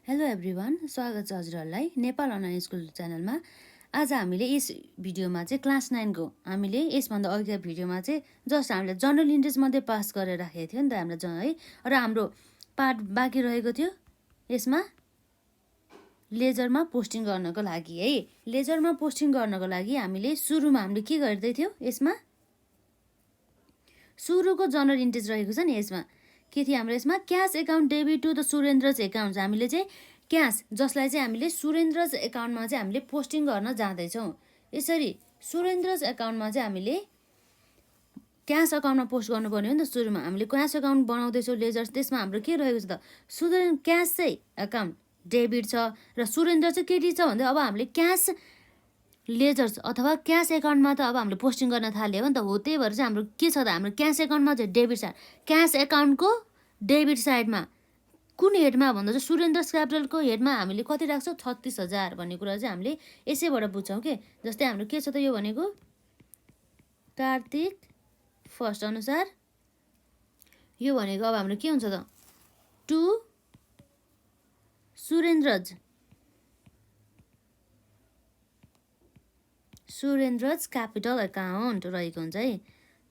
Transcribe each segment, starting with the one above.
Hello everyone, स्वागत छ हजुरहरूलाई नेपाल अनलाइन स्कुल च्यानलमा। आज हामीले यस भिडियोमा चाहिँ क्लास 9 को हामीले यसभन्दा अघिको भिडियोमा चाहिँ जस्ट हामीले जनरल इन्ट्रेस्ट मात्रै पास गरेर राखेको थियो नि त हाम्रो है। र हाम्रो पार्ट बाँकी रहेको थियो यसमा लेजरमा पोस्टिङ गर्नको लागि है। लेजरमा पोस्टिङ गर्नको लागि हामीले सुरुमा हामीले के गर्दै थियो यसमा सुरुको जनरल इन्ट्रेस्ट रहेको छ नि। यसमा के थियो हाम्रो यसमा cash account debit to the सुरेन्द्रज एकाउन्ट। हामीले चाहिँ क्यास जसलाई चाहिँ हामीले सुरेन्द्रज एकाउन्टमा चाहिँ हामीले पोस्टिङ गर्न जाँदैछौँ। यसरी सुरेन्द्रज एकाउन्टमा चाहिँ हामीले क्यास एकाउन्टमा पोस्ट गर्नुपर्ने हो नि त। सुरुमा हामीले क्यास एकाउन्ट बनाउँदैछौँ लेजर्स, त्यसमा हाम्रो के रहेको छ त क्यास चाहिँ एकाउन्ट डेबिट छ र सुरेन्द्र चाहिँ क्रेडिट छ भन्दा अब हामीले क्यास लेजर्स अथवा क्यास एकाउन्टमा त अब हामीले पोस्टिङ गर्न थाल्यो नि त हो। त्यही भएर चाहिँ हाम्रो के छ त हाम्रो क्यास एकाउन्टमा चाहिँ डेबिट साइड, क्यास एकाउन्टको डेबिट साइडमा कुन हेडमा भन्दा चाहिँ सुरेन्द्र क्यापिटलको हेडमा हामीले कति राख्छौँ 36,000 भन्ने कुरा चाहिँ हामीले यसैबाट बुझ्छौँ के। जस्तै हाम्रो के छ त यो भनेको कार्तिक फर्स्ट अनुसार यो भनेको अब हाम्रो के हुन्छ त टु सुरेन्द्रज क्यापिटल एकाउन्ट रहेको हुन्छ है।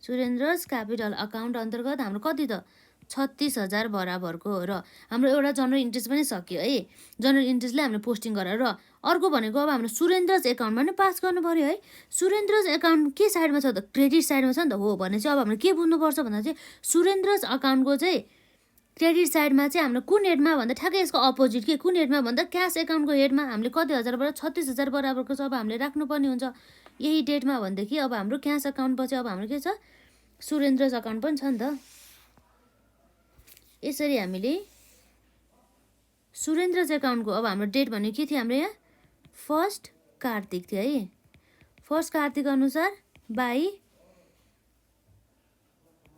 सुरेन्द्रज क्यापिटल अकाउन्ट अन्तर्गत हाम्रो कति त 36,000 बराबरको। र हाम्रो एउटा जनरल इन्ट्रेस्ट पनि सक्यो है। जनरल इन्ट्रेस्टले हामीले पोस्टिङ गरेर र अर्को भनेको अब हाम्रो सुरेन्द्रज एकाउन्टमा नै पास गर्नु पर्यो है। सुरेन्द्रज एकाउन्ट के साइडमा छ त क्रेडिट साइडमा छ नि त हो भने चाहिँ अब हामीले के बुझ्नुपर्छ भन्दा चाहिँ सुरेन्द्रज अकाउन्टको चाहिँ क्रेडिट साइडमा चाहिँ हाम्रो कुन हेडमा भन्दा ठ्याक्कै यसको अपोजिट के कुन हेडमा भन्दा क्यास एकाउन्टको हेडमा हामीले कति हजारबाट 36,000 बराबरको छ अब हामीले राख्नुपर्ने हुन्छ यही डेटमा भनेदेखि अब हाम्रो क्यास एकाउन्ट पछि अब हाम्रो के छ सुरेन्द्रज एकाउन्ट पनि छ नि त। यसरी हामीले सुरेन्द्रज एकाउन्टको अब हाम्रो डेट भनेको के थियो हाम्रो यहाँ फर्स्ट कार्तिक थियो है। फर्स्ट कार्तिक अनुसार बाई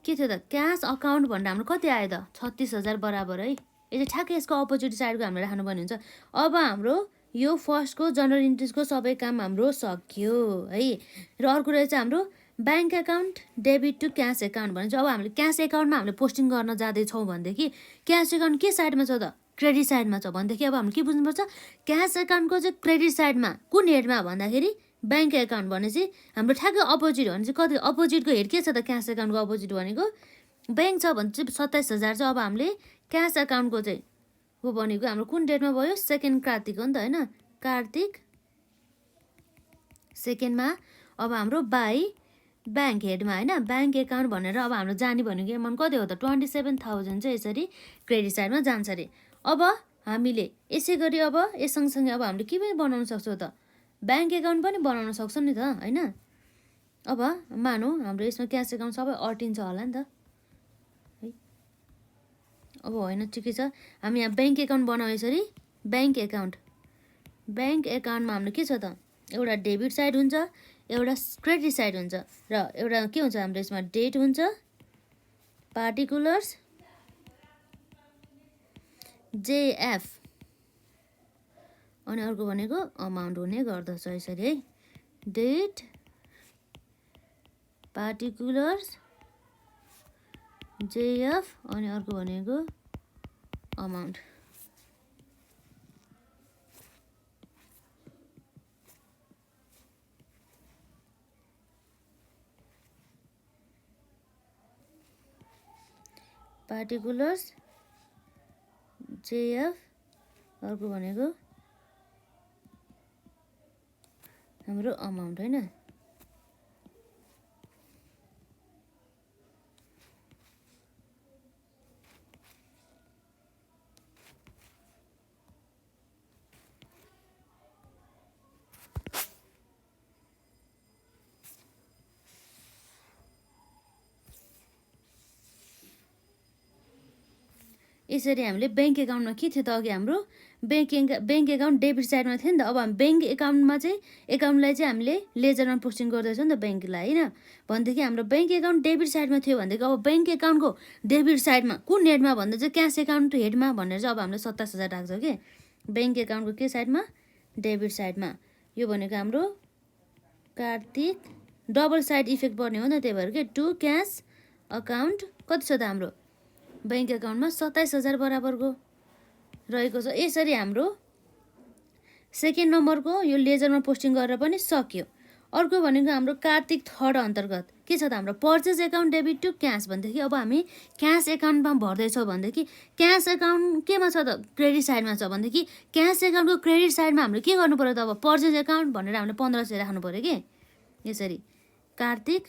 के थियो त क्यास अकाउन्ट भनेर हाम्रो कति आयो त 36,000 बराबर है। यो चाहिँ ठ्याक्कै यसको अपोजिट साइडको हामीले राख्नुपर्ने हुन्छ। अब हाम्रो यो फर्स्टको जनरल इन्ट्रेस्टको सबै काम हाम्रो सक्यो है। र अर्को रहेछ हाम्रो bank account debit to cash account भने चाहिँ अब हामीले क्यास एकाउन्टमा हामीले पोस्टिङ गर्न जाँदैछौँ भनेदेखि क्यास एकाउन्ट के साइडमा छ त क्रेडिट साइडमा छ भनेदेखि अब हामीले के बुझ्नुपर्छ क्यास एकाउन्टको चाहिँ क्रेडिट साइडमा कुन हेडमा भन्दाखेरि ब्याङ्क एकाउन्ट भने चाहिँ हाम्रो ठ्याक्कै अपोजिट भने चाहिँ कति अपोजिटको हेड के छ त क्यास एकाउन्टको अपोजिट भनेको ब्याङ्क छ भने चाहिँ 27,000 छ। अब हामीले क्यास एकाउन्टको चाहिँ हो भनेको हाम्रो कुन डेटमा भयो सेकेन्ड कार्तिक हो नि त होइन। कार्तिक सेकेन्डमा अब हाम्रो बाई ब्याङ्क हेडमा होइन ब्याङ्क एकाउन्ट भनेर अब हाम्रो जाने भनेको एमाउन्ट कति हो त 27,000 चाहिँ यसरी क्रेडिट साइडमा जान्छ अरे। अब हामीले यसै गरी अब यस सँगसँगै अब हामीले के पनि बनाउन सक्छौँ त ब्याङ्क एकाउन्ट पनि बनाउन सक्छौँ नि त होइन। अब मानौँ हाम्रो यसमा क्यास एकाउन्ट सबै अटिन्छ होला नि त है। अब होइन ठिकै छ हामी यहाँ ब्याङ्क एकाउन्ट बनाऊ यसरी ब्याङ्क एकाउन्टमा हाम्रो के छ त एउटा डेबिट साइड हुन्छ एउटा क्रेडिट साइड हुन्छ र एउटा के हुन्छ हाम्रो यसमा डेट हुन्छ पार्टिकुलर्स जेएफ अनि अर्को भनेको अमाउन्ट हुने गर्दछ यसरी है। डेट पार्टिकुलर्स जेएफ अनि अर्को भनेको अमाउन्ट। पार्टिकुलर्स जेएफ अर्को भनेको हाम्रो अमाउन्ट होइन। यसरी हामीले ब्याङ्क एकाउन्टमा के थियो त अघि हाम्रो ब्याङ्क एकाउन्ट डेबिट साइडमा थियो नि त। अब हामी ब्याङ्क एकाउन्टमा चाहिँ एकाउन्टलाई चाहिँ हामीले लेजरमा पोस्टिङ गर्दैछौँ नि त ब्याङ्कलाई होइन भनेदेखि हाम्रो ब्याङ्क एकाउन्ट डेबिट साइडमा थियो भनेदेखि अब ब्याङ्क एकाउन्टको डेबिट साइडमा कुन हेडमा भन्दा चाहिँ क्यास एकाउन्ट हेडमा भनेर चाहिँ अब हामीले 27,000 राख्छौँ कि ब्याङ्क एकाउन्टको के साइडमा डेबिट साइडमा। यो भनेको हाम्रो कार्तिक डबल साइड इफेक्ट पर्ने हो नि त त्यही भएर के टु क्यास अकाउन्ट कति छ त हाम्रो ब्याङ्क एकाउन्टमा 27,000 बराबरको रहेको छ। यसरी हाम्रो सेकेन्ड नम्बरको यो लेजरमा पोस्टिङ गरेर पनि सक्यो। अर्को भनेको हाम्रो कार्तिक थर्ड अन्तर्गत के छ त हाम्रो purchase account debit to cash भनेदेखि अब हामी क्यास एकाउन्टमा भर्दैछौँ भनेदेखि क्यास एकाउन्ट केमा छ त क्रेडिट साइडमा छ भनेदेखि क्यास एकाउन्टको क्रेडिट साइडमा हामीले के गर्नु पऱ्यो त अब पर्चेज एकाउन्ट भनेर हामीले 1500 राख्नु पऱ्यो कि यसरी कार्तिक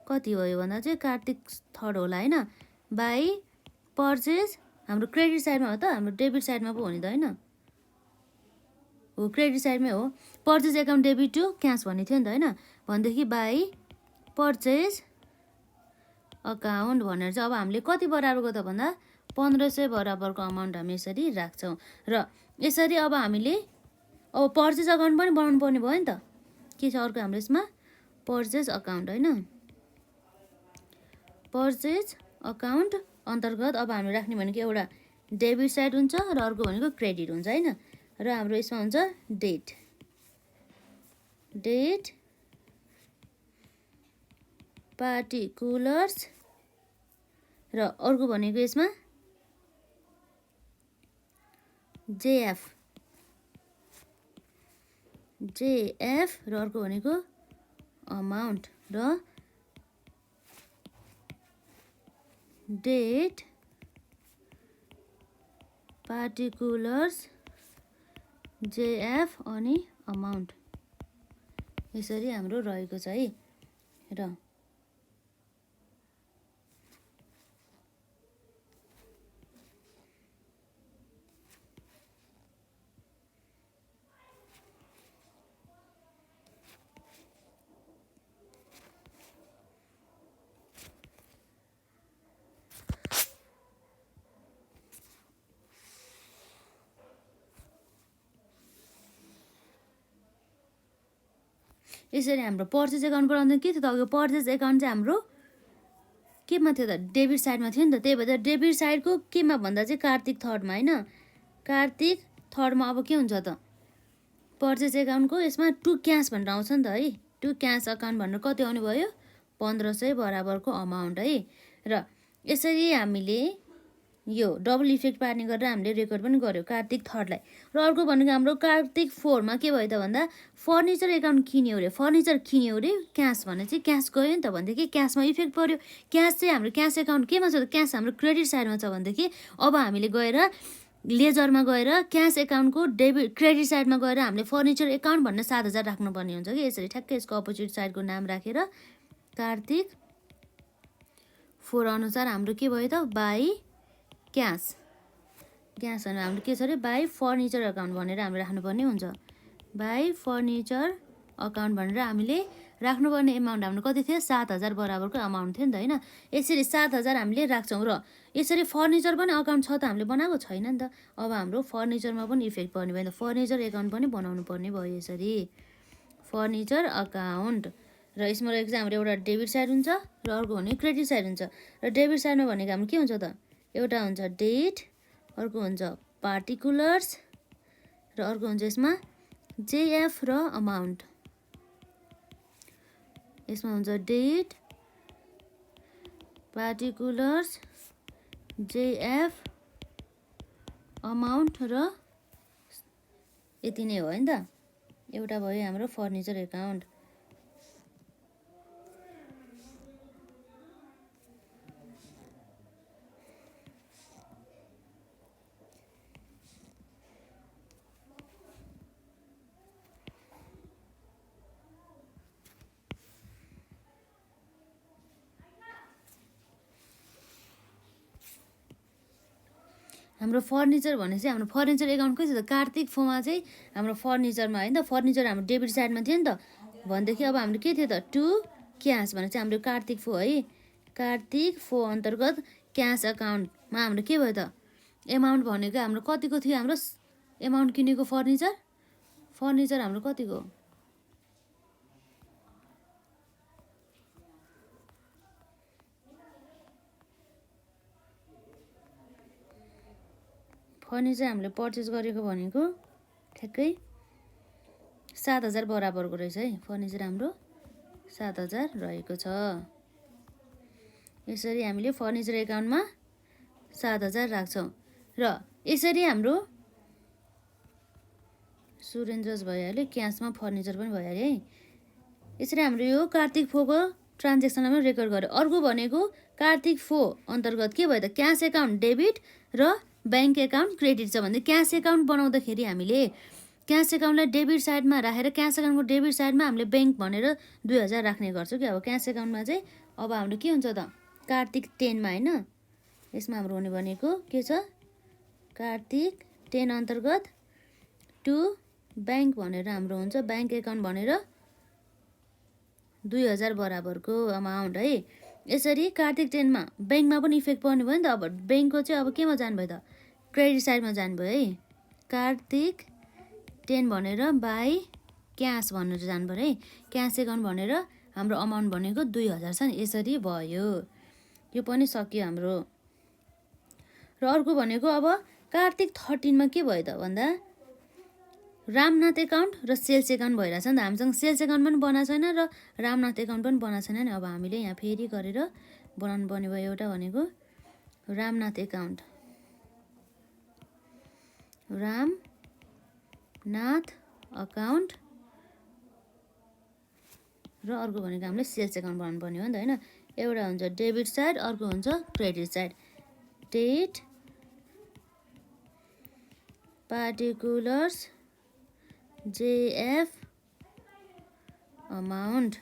कति हो यो भन्दा चाहिँ कार्तिक थर्ड होला होइन बाई पर्चेज हाम्रो क्रेडिट साइडमा हो त हाम्रो डेबिट साइडमा पो हो नि त होइन हो क्रेडिट साइडमै हो purchase account debit to cash भन्ने थियो नि त होइन भनेदेखि बाई पर्चेज अकाउन्ट भनेर चाहिँ अब हामीले कति बराबरको त भन्दा 1500 बराबरको अमाउन्ट हामी यसरी राख्छौँ। र यसरी अब हामीले अब पर्चेज अकाउन्ट पनि बनाउनु पर्ने भयो नि त के छ अर्को हाम्रो यसमा पर्चेज अकाउन्ट होइन पर्चेज अकाउन्ट अन्तर्गत अब हामीले राख्ने भनेको एउटा डेबिट साइड हुन्छ र अर्को भनेको क्रेडिट हुन्छ होइन र हाम्रो यसमा हुन्छ डेट पार्टिकुलर्स र अर्को भनेको यसमा जेएफ र अर्को भनेको अमाउन्ट र डेट पार्टिकुलर्स जेएफ अनि अमाउन्ट यसरी हाम्रो रहेको छ है। र यसरी हाम्रो पर्चेज एकाउन्ट बनाउँदा के थियो त अघि पर्चेज एकाउन्ट चाहिँ हाम्रो केमा थियो त डेबिट साइडमा थियो नि त त्यही भएर डेबिट साइडको केमा भन्दा चाहिँ कार्तिक थर्डमा होइन कार्तिक थर्डमा अब के हुन्छ त पर्चेज एकाउन्टको यसमा टु क्यास भनेर आउँछ नि त है टु क्यास अकाउन्ट भनेर कति आउने भयो 1500 बराबरको अमाउन्ट है। र यसरी हामीले यो डबल इफेक्ट पार्ने गरेर हामीले रेकर्ड पनि गर्यो कार्तिक थर्डलाई। र अर्को भनेको हाम्रो कार्तिक फोरमा के भयो त भन्दा फर्निचर एकाउन्ट किन्यो अरे फर्निचर किन्यो अरे क्यास भने चाहिँ क्यास गयो नि त भनेदेखि क्यासमा इफेक्ट पर्यो। क्यास चाहिँ हाम्रो क्यास एकाउन्ट केमा छ त क्यास हाम्रो क्रेडिट साइडमा छ भनेदेखि अब हामीले गएर लेजरमा गएर क्यास एकाउन्टको डेबिट क्रेडिट साइडमा गएर हामीले फर्निचर एकाउन्ट भनेर 7000 राख्नुपर्ने हुन्छ कि यसरी ठ्याक्कै यसको अपोजिट साइडको नाम राखेर कार्तिक 4 अनुसार हाम्रो के भयो त बाई क्यास भनेर हाम्रो के छ अरे बाई फर्निचर अकाउन्ट भनेर हामीले राख्नुपर्ने हुन्छ बाई फर्निचर अकाउन्ट भनेर हामीले राख्नुपर्ने एमाउन्ट हाम्रो कति थियो 7000 बराबरको अमाउन्ट थियो नि त होइन यसरी 7000 हामीले राख्छौँ। र यसरी फर्निचर पनि अकाउन्ट छ त हामीले बनाएको छैन नि त अब हाम्रो फर्निचरमा पनि इफेक्ट पर्ने भयो नि त फर्निचर एकाउन्ट पनि बनाउनु पर्ने भयो यसरी फर्निचर अकाउन्ट। र यसमा रहेको चाहिँ हाम्रो एउटा डेबिट साइड हुन्छ र अर्को भनेको क्रेडिट साइड हुन्छ र डेबिट साइडमा भनेको हाम्रो के हुन्छ त एउटा हुन्छ डेट अर्को हुन्छ पार्टिकुलर्स र अर्को हुन्छ यसमा जेएफ र अमाउन्ट यसमा हुन्छ डेट पार्टिकुलर्स जेएफ अमाउन्ट र यति नै हो होइन त एउटा भयो हाम्रो फर्निचर एकाउन्ट। हाम्रो फर्निचर भनेपछि हाम्रो फर्निचर एकाउन्ट के छ त कार्तिक फोमा चाहिँ हाम्रो फर्निचरमा होइन त फर्निचर हाम्रो डेबिट साइडमा थियो नि त भनेदेखि अब हाम्रो के थियो त टु क्यास भने चाहिँ हाम्रो कार्तिक फो है कार्तिक फो अन्तर्गत क्यास अकाउन्टमा हाम्रो के भयो त एमाउन्ट भनेको हाम्रो कतिको थियो हाम्रो एमाउन्ट किनेको फर्निचर हाम्रो कतिको फर्निचर हामीले पर्चेस गरेको भनेको ठ्याक्कै 7000 बराबरको रहेछ है फर्निचर हाम्रो 7000 रहेको छ। यसरी हामीले फर्निचर एकाउन्टमा 7000 राख्छौँ र यसरी हाम्रो सुरेन्द्रज भइहाल्यो, क्यासमा फर्निचर पनि भइहाल्यो है। यसरी हाम्रो यो कार्तिक 4 को ट्रान्जेक्सनलाई पनि रेकर्ड गर्यो। अर्को भनेको कार्तिक 4 अन्तर्गत के भयो त, क्यास एकाउन्ट डेबिट र ब्याङ्क एकाउन्ट क्रेडिट छ भने क्यास एकाउन्ट बनाउँदाखेरि हामीले क्यास एकाउन्टलाई डेबिट साइडमा राखेर क्यास एकाउन्टको डेबिट साइडमा हामीले ब्याङ्क भनेर 2000 राख्ने गर्छौँ कि। अब क्यास एकाउन्टमा चाहिँ अब हाम्रो के हुन्छ त, कार्तिक 10 मा होइन, यसमा हाम्रो हुने भनेको के छ, कार्तिक 10 अन्तर्गत टु ब्याङ्क भनेर हाम्रो हुन्छ, ब्याङ्क एकाउन्ट भनेर 2000 बराबरको अमाउन्ट है। यसरी कार्तिक 10 मा ब्याङ्कमा पनि इफेक्ट पर्ने भयो नि त। अब ब्याङ्कको चाहिँ अब केमा जानुभयो त, क्रेडिट साइडमा जानुभयो है। कार्तिक 10 भनेर बाई क्यास भनेर जानु पऱ्यो है। क्यास एकाउन्ट भनेर हाम्रो अमाउन्ट भनेको 2000 छ नि। यसरी भयो, यो पनि सक्यो हाम्रो। र अर्को भनेको अब कार्तिक 13 मा के भयो त भन्दा रामनाथ एकाउन्ट र सेल्स एकाउन्ट भइरहेछ नि त। हामीसँग सेल्स एकाउन्ट पनि बनाएको छैन र रामनाथ एकाउन्ट पनि बनाएको छैन नि। अब हामीले यहाँ फेरि गरेर बनाउनु पर्ने भयो। एउटा भनेको रामनाथ एकाउन्ट, रामनाथ अकाउन्ट र अर्को भनेको हामीले सेल्स एकाउन्ट बनाउनु पर्ने हो नि त होइन। एउटा हुन्छ डेबिट साइड, अर्को हुन्छ credit side. Date particulars JF amount,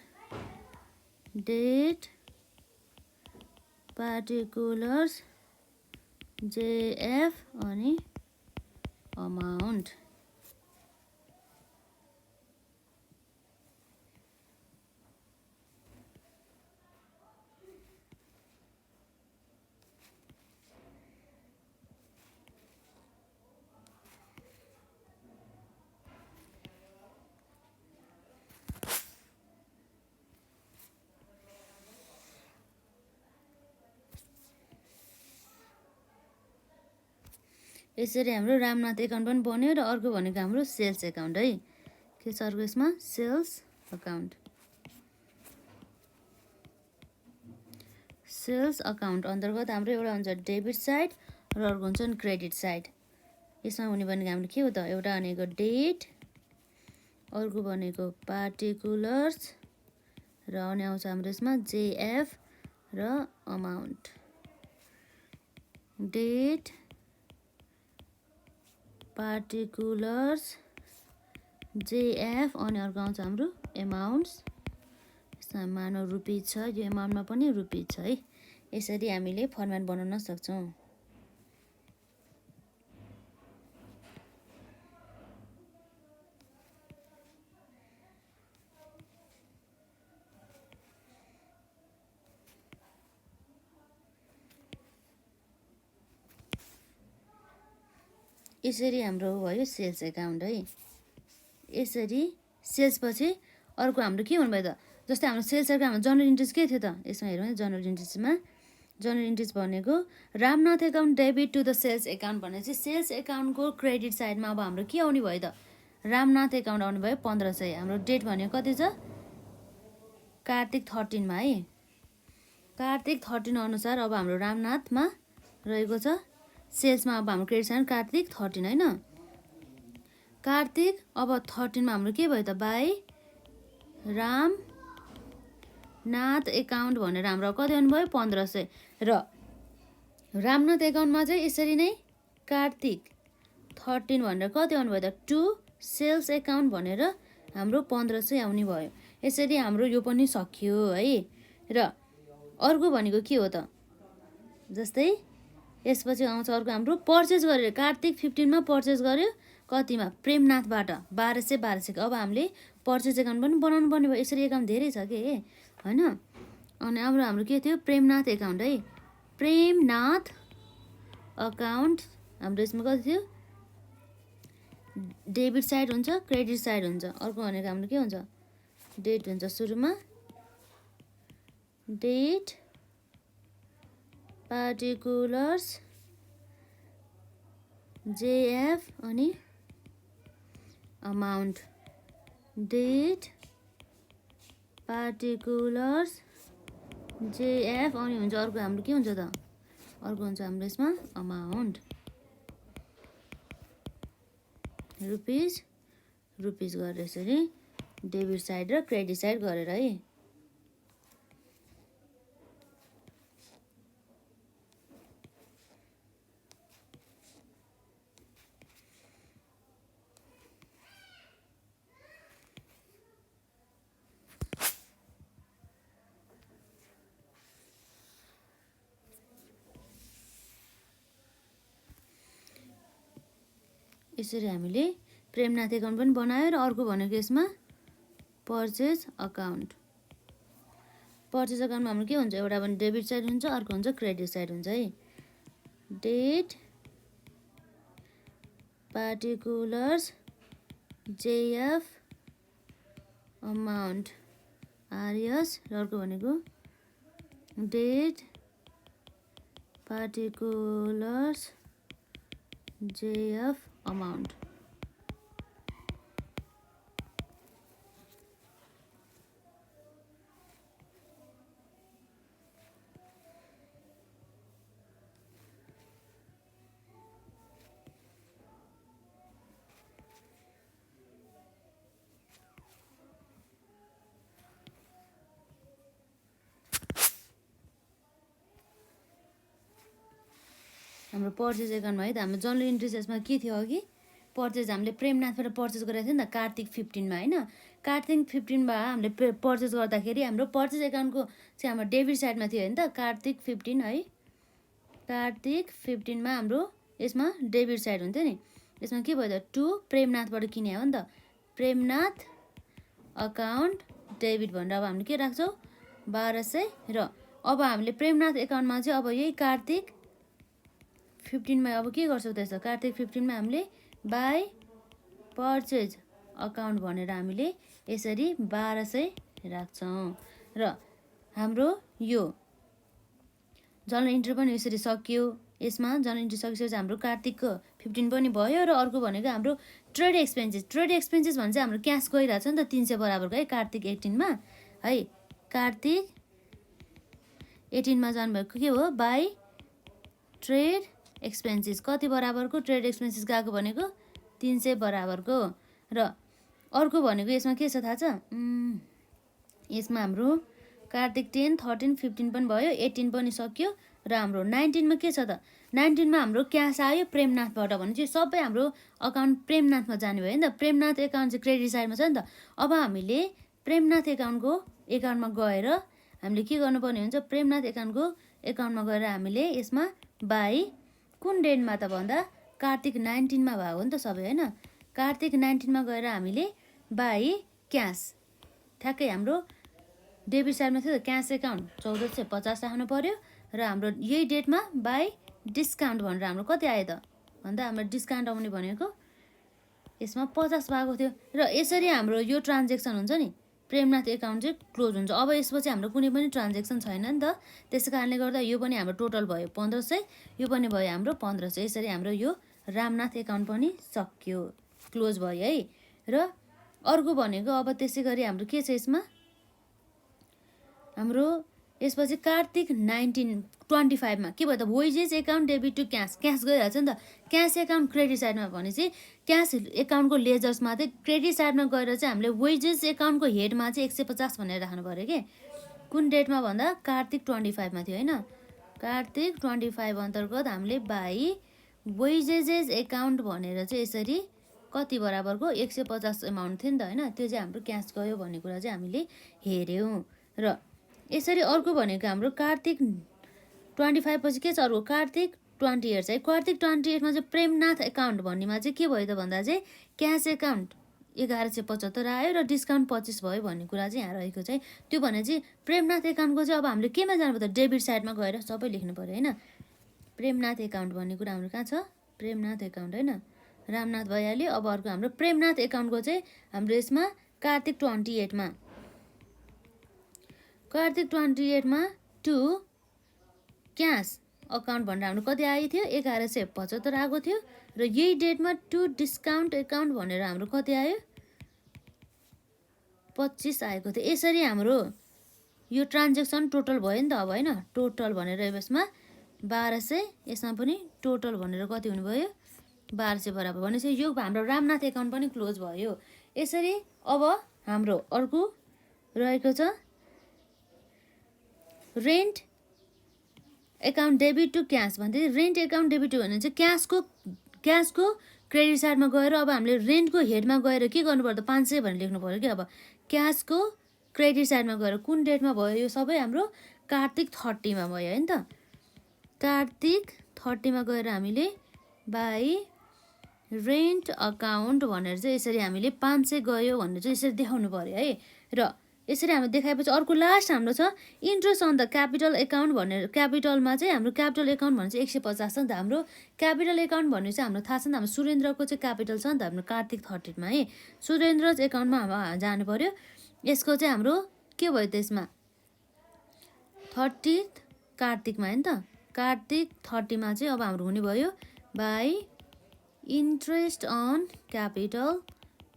date particulars JF अनि अमाउन्ट। यसरी हाम्रो रामनाथ एकाउन्ट पनि बन्यो। र अर्को भनेको हाम्रो सेल्स एकाउन्ट है। के छ अर्को यसमा, सेल्स अकाउन्ट। सेल्स अकाउन्ट अन्तर्गत हाम्रो एउटा हुन्छ डेबिट साइड र अर्को हुन्छ क्रेडिट साइड। यसमा हुने भनेको हाम्रो के हो त, एउटा भनेको डेट, अर्को भनेको पार्टिकुलर्स र आउने आउँछ हाम्रो यसमा JF र अमाउन्ट। डेट पार्टिकुलर्स JF अनि अर्को आउँछ हाम्रो एमाउन्ट्स। यसमा मानव रुपिज छ, यो एमाउन्टमा पनि रुपिज छ है। यसरी हामीले फर्मेट बनाउन सक्छौँ। यसरी हाम्रो भयो सेल्स एकाउन्ट है। यसरी सेल्स पछि अर्को हाम्रो के हुनुभयो त, जस्तै हाम्रो सेल्स एकाउन्ट हाम्रो जनरल इन्ट्रिज के थियो त, यसमा हेरौँ है। जनरल इन्ट्रिजमा जनरल इन्ट्रिज भनेको Ramnath account debit to the sales account भने चाहिँ सेल्स एकाउन्टको क्रेडिट साइडमा अब हाम्रो के आउने भयो त, रामनाथ एकाउन्ट आउने भयो 1500। हाम्रो डेट भनेको कति छ, कार्तिक 13 मा है। कार्तिक 13 अनुसार अब हाम्रो रामनाथमा रहेको छ, सेल्समा अब हाम्रो क्रेडिट साइड कार्तिक 13 होइन। कार्तिक अब 13 मा हाम्रो के भयो त, बाई रामनाथ एकाउन्ट भनेर हाम्रो कति आउनुभयो 1500। र रामनाथ एकाउन्टमा चाहिँ यसरी नै कार्तिक 13 भनेर कति आउनुभयो त, टु सेल्स एकाउन्ट भनेर हाम्रो 1500 आउने भयो। यसरी हाम्रो यो पनि सकियो है। र अर्को भनेको के हो त, जस्तै यसपछि आउँछ अर्को हाम्रो पर्चेज गरेर कार्तिक 15 मा पर्चेज गर्यो कतिमा, प्रेमनाथबाट 1200। अब हामीले पर्चेज एकाउन्ट पनि बनाउनु पर्ने भयो। यसरी एकाउन्ट धेरै छ कि होइन। अनि हाम्रो के थियो, प्रेमनाथ एकाउन्ट है। प्रेमनाथ अकाउन्ट हाम्रो यसमा कति थियो, डेबिट साइड हुन्छ, क्रेडिट साइड हुन्छ। अर्को भनेको हाम्रो के हुन्छ, डेट हुन्छ सुरुमा, डेट पार्टिकुलर्स JF अनि अमाउन्ट। डेट पार्टिकुलर्स JF अनि हुन्छ अर्को हाम्रो के हुन्छ त, अर्को हुन्छ हाम्रो यसमा अमाउन्ट रुपिज रुपिस गरेर यसरी डेबिट साइड र क्रेडिट साइड गरेर है। यसरी हामीले प्रेमनाथ एकाउन्ट पनि बनायो र अर्को भनेको यसमा पर्चेज अकाउन्ट। पर्चेज अकाउन्टमा हाम्रो के हुन्छ, एउटा पनि डेबिट साइड हुन्छ, अर्को हुन्छ क्रेडिट साइड हुन्छ है। Date particulars JF amount Rs र अर्को भनेको डेट पार्टिकुलर्स जेएफ अमाउन्ट। हाम्रो पर्चेज एकाउन्टमा है त हाम्रो जर्नल इन्ट्रिज यसमा के थियो अघि, पर्चेज हामीले प्रेमनाथबाट पर्चेज गरेको थियो नि त कार्तिक 15मा होइन। कार्तिक 15मा हामीले पर्चेज गर्दाखेरि हाम्रो पर्चेज एकाउन्टको चाहिँ हाम्रो डेबिट साइडमा थियो होइन त कार्तिक 15 है। कार्तिक 15मा हाम्रो यसमा डेबिट साइड हुन्थ्यो नि। यसमा के भयो त, टु प्रेमनाथबाट किने हो नि त, प्रेमनाथ अकाउन्ट डेबिट भनेर अब हामीले के राख्छौँ 1200 र अब हामीले प्रेमनाथ एकाउन्टमा चाहिँ अब यही कार्तिक 15मा अब के गर्छौँ त्यसो, कार्तिक 15मा हामीले बाई पर्चेज अकाउन्ट भनेर हामीले यसरी 1200 राख्छौँ र हाम्रो यो जर्नल इन्ट्री पनि यसरी सकियो। यसमा जर्नल इन्ट्री सकिसकेपछि हाम्रो कार्तिकको 15 पनि भयो र अर्को भनेको हाम्रो ट्रेड एक्सपेन्सेस। ट्रेड एक्सपेन्सेस भने चाहिँ हाम्रो क्यास गइरहेको छ नि त 300 बराबरको है कार्तिक 18मा है। कार्तिक 18मा जानुभएको के हो, बाई ट्रेड एक्सपेन्सेस कति बराबरको, ट्रेड एक्सपेन्सेस गएको भनेको 300 बराबरको। र अर्को भनेको यसमा के छ थाहा छ, यसमा हाम्रो कार्तिक 10, 13, 15 पनि भयो, 18 पनि सक्यो र हाम्रो 19मा के छ त, 19मा हाम्रो क्यास आयो प्रेमनाथबाट भने चाहिँ सबै हाम्रो अकाउन्ट प्रेमनाथमा जाने भयो नि त। प्रेमनाथ एकाउन्ट चाहिँ क्रेडिट साइडमा छ नि त। अब हामीले प्रेमनाथ एकाउन्टमा गएर हामीले के गर्नुपर्ने हुन्छ, प्रेमनाथ एकाउन्टमा गएर हामीले यसमा बाई कुन डेटमा त भन्दा कार्तिक 19मा भएको नि त सबै होइन। कार्तिक 19मा गएर हामीले बाई क्यास, ठ्याक्कै हाम्रो डेबिट साइडमा थियो त क्यास एकाउन्ट 1450 राख्नु पर्यो र हाम्रो यही डेटमा बाई डिस्काउन्ट भनेर हाम्रो कति आयो त भन्दा हाम्रो डिस्काउन्ट आउने भनेको यसमा 50 भएको थियो। र यसरी हाम्रो यो ट्रान्जेक्सन हुन्छ नि प्रेमनाथ एकाउन्ट चाहिँ क्लोज हुन्छ। अब यसपछि हाम्रो कुनै पनि ट्रान्जेक्सन छैन नि त, त्यसै कारणले गर्दा यो पनि हाम्रो टोटल भयो 1500, यो पनि भयो हाम्रो 1500। यसरी हाम्रो यो रामनाथ एकाउन्ट पनि सक्यो, क्लोज भयो है। र अर्को भनेको अब त्यसै गरी हाम्रो के छ यसमा, हाम्रो यसपछि कार्तिक 25मा के भयो त, wages account debit to cash, cash गइहाल्छ नि त। क्यास एकाउन्ट क्रेडिट साइडमा भनेपछि क्यास एकाउन्टको लेजर्समा चाहिँ क्रेडिट साइडमा गएर चाहिँ हामीले वेजेस एकाउन्टको हेडमा चाहिँ 150 भनेर राख्नु पऱ्यो कि। कुन डेटमा भन्दा कार्तिक 25मा थियो होइन। कार्तिक 25 अन्तर्गत हामीले बाई वेजेस एकाउन्ट भनेर चाहिँ यसरी कति बराबरको 150 एमाउन्ट थियो नि त होइन, त्यो चाहिँ हाम्रो क्यास गयो भन्ने कुरा चाहिँ हामीले हेऱ्यौँ। र यसरी अर्को भनेको हाम्रो कार्तिक 25 पछि के छ, अर्को कार्तिक 28 चाहिँ कार्तिक 28मा चाहिँ प्रेमनाथ एकाउन्ट भन्नेमा चाहिँ के भयो त भन्दा चाहिँ क्यास एकाउन्ट 1175 आयो र डिस्काउन्ट 25 भयो भन्ने कुरा चाहिँ यहाँ रहेको चाहिँ, त्यो भने चाहिँ प्रेमनाथ एकाउन्टको चाहिँ अब हामीले केमा जानु पर्यो त, डेबिट साइडमा गएर सबै लेख्नु पऱ्यो होइन। प्रेमनाथ एकाउन्ट भन्ने कुरा हाम्रो कहाँ छ, प्रेमनाथ एकाउन्ट होइन, रामनाथ भइहाल्यो। अब अर्को हाम्रो प्रेमनाथ एकाउन्टको चाहिँ हाम्रो यसमा कार्तिक 28मा टु क्यास अकाउन्ट भनेर हाम्रो कति आएको थियो 1175 आएको थियो र यही डेटमा टु डिस्काउन्ट एकाउन्ट भनेर हाम्रो कति आयो 25 आएको थियो। यसरी हाम्रो यो ट्रान्जेक्सन टोटल भयो नि त अब होइन, टोटल भनेर यसमा 1200, यसमा पनि टोटल भनेर कति हुनुभयो 1200 बराबर। भनेपछि यो हाम्रो रामनाथ एकाउन्ट पनि क्लोज भयो। यसरी अब हाम्रो अर्को रहेको छ rent account debit to cash भन्दै। रेन्ट एकाउन्ट डेबिट टु भने चाहिँ क्यासको क्रेडिट साइडमा गएर अब हामीले रेन्टको हेडमा गएर के गर्नुपर्छ 500 भनेर लेख्नु पऱ्यो कि। अब क्यासको क्रेडिट साइडमा गएर कुन डेटमा भयो यो सबै हाम्रो कार्तिक 30 मा भयो हैन त। कार्तिक 30 मा गएर हामीले बाई रेन्ट अकाउन्ट भनेर चाहिँ यसरी हामीले 500 गयो भनेर चाहिँ यसरी देखाउनु पर्यो है। र यसरी हामीले देखाएपछि अर्को लास्ट हाम्रो छ interest on the capital account भनेर। क्यापिटलमा चाहिँ हाम्रो क्यापिटल एकाउन्ट भने चाहिँ 150 छ नि त। हाम्रो क्यापिटल एकाउन्ट भन्ने चाहिँ हाम्रो थाहा छ नि त, हाम्रो सुरेन्द्रको चाहिँ क्यापिटल छ नि त हाम्रो कार्तिक 30 मा है। सुरेन्द्र एकाउन्टमा हाम्रो जानु पर्यो। यसको चाहिँ हाम्रो के भयो त्यसमा 30 कार्तिकमा हैन त। कार्तिक 30 मा चाहिँ अब हाम्रो हुने भयो by interest on capital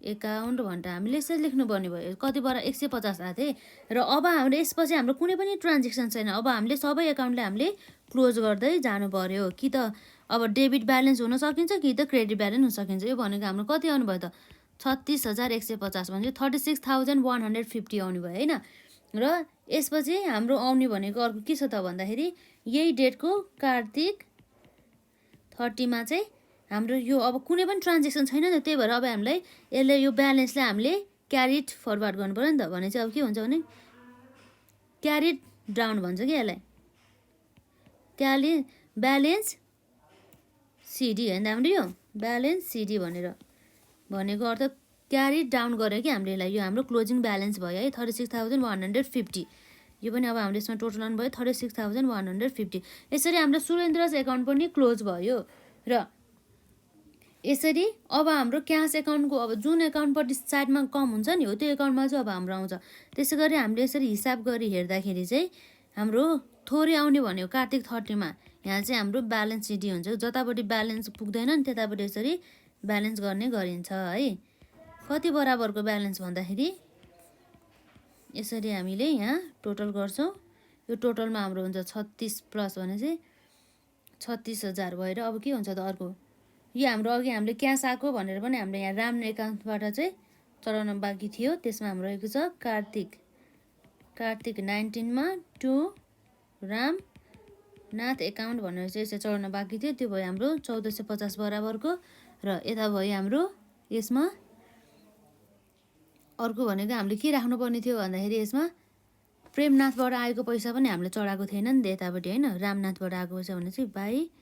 account भनेर हामीले यसरी लेख्नुपर्ने भयो। कति बरा 150 आएको थिए। र अब हाम्रो यसपछि हाम्रो कुनै पनि ट्रान्जेक्सन छैन। अब हामीले सबै एकाउन्टले हामीले क्लोज गर्दै जानु पर्यो। कि त अब डेबिट ब्यालेन्स हुन सकिन्छ कि त क्रेडिट ब्यालेन्स हुन सकिन्छ। यो भनेको हाम्रो कति आउनु भयो त 36,150 भने 36,150 आउने भयो हैन। र यसपछि हाम्रो आउने भनेको अर्को के छ त भन्दाखेरि यही डेटको कार्तिक 30 मा चाहिँ हाम्रो यो अब कुनै पनि ट्रान्जेक्सन छैन नि त। त्यही भएर अब हामीलाई यसले यो ब्यालेन्सलाई हामीले क्यारिड फरवर्ड गर्नु पर्यो नि त। भने चाहिँ अब के हुन्छ भने क्यारिड डाउन भन्छ कि यसलाई। ब्यालेन्स सिडी हैन हाम्रो यो ब्यालेन्स सिडी भनेर भनेको अर्थ क्यारिड डाउन गर्यो कि हामीले यसलाई। यो हाम्रो क्लोजिङ ब्यालेन्स भयो है 36,150। यो पनि अब हाम्रो यसमा टोटल आउनु भयो 36,150। यसरी हाम्रो सुरेन्द्रज एकाउन्ट पनि क्लोज भयो। र यसरी अब हाम्रो क्यास एकाउन्टको अब जुन एकाउन्टपट्टि साइडमा कम हुन्छ नि हो त्यो एकाउन्टमा चाहिँ अब हाम्रो आउँछ। त्यसै गरी हामीले यसरी हिसाब गरी हेर्दाखेरि चाहिँ हाम्रो थोरै आउने भनेको कार्तिक 30 मा। यहाँ चाहिँ हाम्रो ब्यालेन्स सिडी हुन्छ। जतापट्टि ब्यालेन्स पुग्दैन नि त्यतापट्टि यसरी ब्यालेन्स गर्ने गरिन्छ है। कति बराबरको ब्यालेन्स भन्दाखेरि यसरी हामीले यहाँ टोटल गर्छौँ। यो टोटलमा हाम्रो हुन्छ 36 प्लस भने चाहिँ 36,000 भएर अब के हुन्छ त अर्को यो हाम्रो अघि हामीले क्यास आएको भनेर पनि हामीले यहाँ राम एकाउन्टबाट चाहिँ चढाउन बाँकी थियो। त्यसमा हाम्रो रहेको छ कार्तिक 19 मा टु रामनाथ एकाउन्ट भनेर चाहिँ यसरी चढाउन बाँकी थियो। त्यो भयो हाम्रो 1450 बराबरको। र यता भयो हाम्रो यसमा अर्को भनेको हामीले के राख्नुपर्ने थियो भन्दाखेरि यसमा प्रेमनाथबाट आएको पैसा पनि हामीले चढाएको थिएन नि त यतापट्टि हैन। रामनाथबाट आएको पैसा भने चाहिँ बाई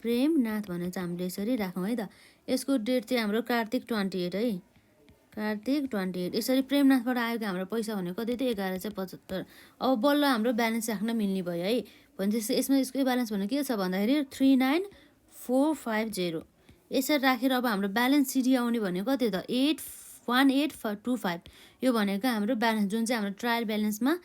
प्रेमनाथ भनेर चाहिँ हामीले यसरी राखौँ है त। यसको डेट चाहिँ हाम्रो कार्तिक 28 है। कार्तिक 28 यसरी प्रेमनाथबाट आएको हाम्रो पैसा भनेको कति थियो 1175। अब बल्ल हाम्रो ब्यालेन्स राख्न मिल्ने भयो है। भनेपछि यसमा यसको ब्यालेन्स भनेको के छ भन्दाखेरि 39450। यसरी राखेर अब हाम्रो ब्यालेन्स सिडी आउने भनेको कति हो त 81825। यो भनेको हाम्रो ब्यालेन्स जुन चाहिँ हाम्रो ट्रायल ब्यालेन्समा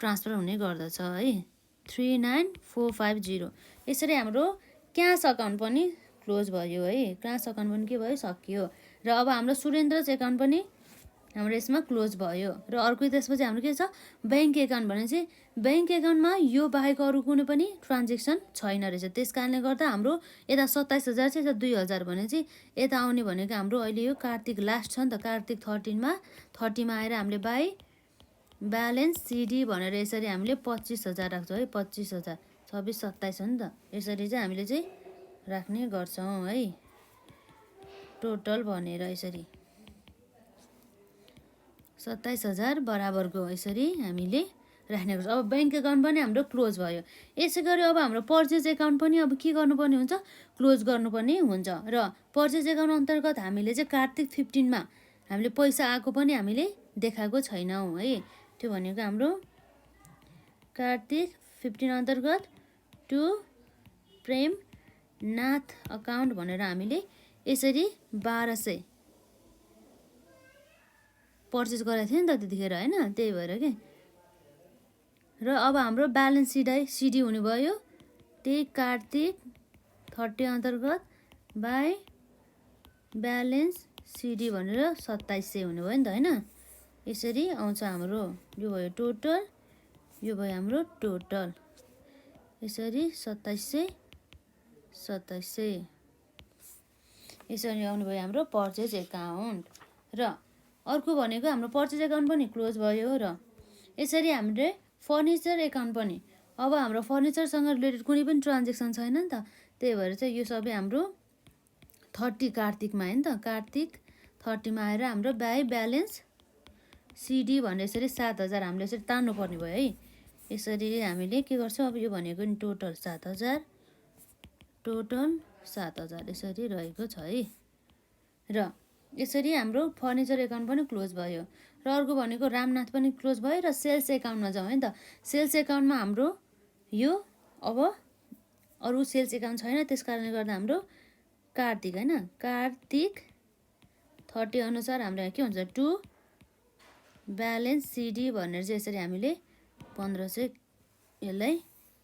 ट्रान्सफर हुने गर्दछ है 39450। यसरी हाम्रो क्यास अकाउन्ट पनि क्लोज भयो है। क्यास अकाउन्ट पनि के भयो सकियो। र अब हाम्रो सुरेन्द्रज एकाउन्ट पनि हाम्रो यसमा क्लोज भयो। र अर्को त्यसपछि हाम्रो के छ ब्याङ्क एकाउन्ट भने चाहिँ ब्याङ्क एकाउन्टमा यो बाहेक अरू कुनै पनि ट्रान्जेक्सन छैन रहेछ। त्यस कारणले गर्दा हाम्रो यता 27,000 छ यता 2,000 भने चाहिँ यता आउने भनेको हाम्रो अहिले यो कार्तिक लास्ट छ नि त। कार्तिक 30 मा आएर हामीले बाई ब्यालेन्स सिडी भनेर यसरी हामीले 25,000 राख्छौँ है। 25,000 26 27 हो नि त। यसरी चाहिँ हामीले चाहिँ राख्ने गर्छौँ है टोटल भनेर यसरी 27,000 बराबरको यसरी हामीले राख्ने गर्छौँ। अब ब्याङ्क एकाउन्ट पनि हाम्रो क्लोज भयो। यसै गरी अब हाम्रो पर्चेज एकाउन्ट पनि अब के गर्नुपर्ने हुन्छ क्लोज गर्नुपर्ने हुन्छ। र पर्चेज एकाउन्ट अन्तर्गत हामीले चाहिँ कार्तिक 15 मा हामीले पैसा आएको पनि हामीले देखाएको छैनौँ है। त्यो भनेको हाम्रो कार्तिक 15 अन्तर्गत टु प्रेमनाथ अकाउन्ट भनेर हामीले यसरी 1200 पर्चेस गरेको थियो नि त त्यतिखेर हैन। त्यही भएर के र अब हाम्रो ब्यालेन्स सिडी हुने भयो त्यही कार्तिक 30 अन्तर्गत बाई ब्यालेन्स सिडी भनेर 2700 हुने भयो नि त हैन। यसरी आउँछ हाम्रो यो भयो टोटल यो भयो हाम्रो टोटल यसरी 2700 यसरी आउनु भयो हाम्रो पर्चेज एकाउन्ट। र अर्को भनेको हाम्रो पर्चेज एकाउन्ट पनि क्लोज भयो र यसरी हामीले फर्निचर एकाउन्ट पनि अब हाम्रो फर्निचरसँग रिलेटेड कुनै पनि ट्रान्जेक्सन छैन नि त त्यही भएर चाहिँ यो सबै हाम्रो 30 कार्तिकमा होइन त कार्तिक 30 मा आएर हाम्रो बाई ब्यालेन्स सिडी भनेर यसरी 7000 हामीले यसरी तान्नु पर्ने भयो है यसरी हामीले के गर्छौँ अब यो भनेको नि टोटल 7000 यसरी रहेको छ है र यसरी हाम्रो फर्निचर एकाउन्ट पनि क्लोज भयो र अर्को भनेको रामनाथ पनि क्लोज भयो र सेल्स एकाउन्टमा जाउँ है त सेल्स एकाउन्टमा हाम्रो यो अब अरू सेल्स एकाउन्ट छैन त्यस कारणले गर्दा हाम्रो कार्तिक होइन कार्तिक 30 अनुसार हाम्रो के हुन्छ टु ब्यालेन्स सिडी भनेर चाहिँ यसरी हामीले 1500 यसलाई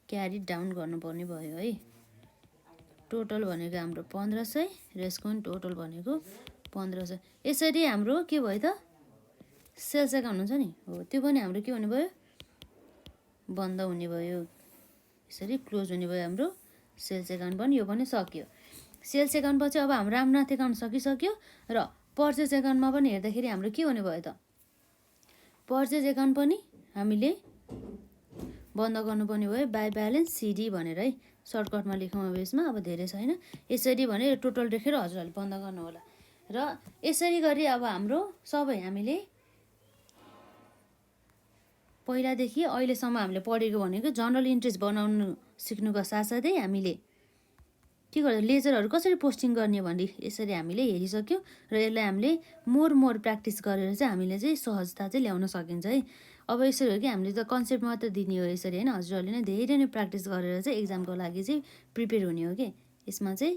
क्यारी डाउन गर्नुपर्ने भयो है टोटल भनेको हाम्रो 1500 र यसको टोटल भनेको 1500 यसरी हाम्रो के भयो त सेल्स एकाउन्ट हुन्छ नि हो त्यो पनि हाम्रो के हुने भयो बन्द हुने भयो यसरी क्लोज हुने भयो हाम्रो सेल्स एकाउन्ट पनि यो पनि सकियो सेल्स एकाउन्ट पछि अब हाम्रो रामनाथ एकाउन्ट सकिसक्यो र पर्चेज एकाउन्टमा पनि हेर्दाखेरि हाम्रो के हुने भयो त पर्चेज एकाउन्ट पनि हामीले बन्द गर्नुपर्ने भयो बाई ब्यालेन्स सिडी भनेर है सर्टकटमा लेखौँ अब यसमा अब धेरै छैन यसरी भने टोटल लेखेर हजुरहरूले बन्द गर्नु होला र यसरी गरी अब हाम्रो सबै हामीले पहिलादेखि अहिलेसम्म हामीले पढेको भनेको जर्नल इन्ट्रिज बनाउनु सिक्नुको साथसाथै हामीले के गर्छ लेजरहरू कसरी पोस्टिङ गर्ने भन्ने यसरी हामीले हेरिसक्यो र यसलाई हामीले मोर प्र्याक्टिस गरेर चाहिँ हामीले चाहिँ सहजता चाहिँ ल्याउन सकिन्छ है अब यसरी हो कि हामीले त कन्सेप्ट मात्र दिने हो यसरी होइन हजुरहरूले नै धेरै नै प्र्याक्टिस गरेर चाहिँ एक्जामको लागि चाहिँ प्रिपेयर हुने हो कि यसमा चाहिँ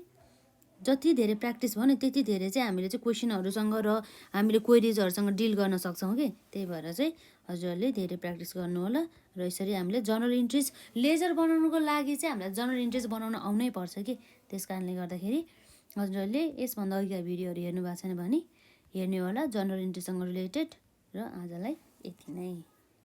जति धेरै प्र्याक्टिस भयो नि त्यति धेरै चाहिँ हामीले चाहिँ क्वेसनहरूसँग र हामीले क्वेरिजहरूसँग डिल गर्न सक्छौँ कि त्यही भएर चाहिँ हजुरहरूले धेरै प्र्याक्टिस गर्नु होला र यसरी हामीले जर्नल इन्ट्रिज लेजर बनाउनुको लागि चाहिँ हामीलाई जर्नल इन्ट्रिज बनाउन आउनै पर्छ कि त्यस कारणले गर्दाखेरि हजुरहरूले यसभन्दा अघिका भिडियोहरू हेर्नु भएको छैन भने हेर्ने होला जर्नल इन्ट्रिजसँग रिलेटेड र आजलाई यति नै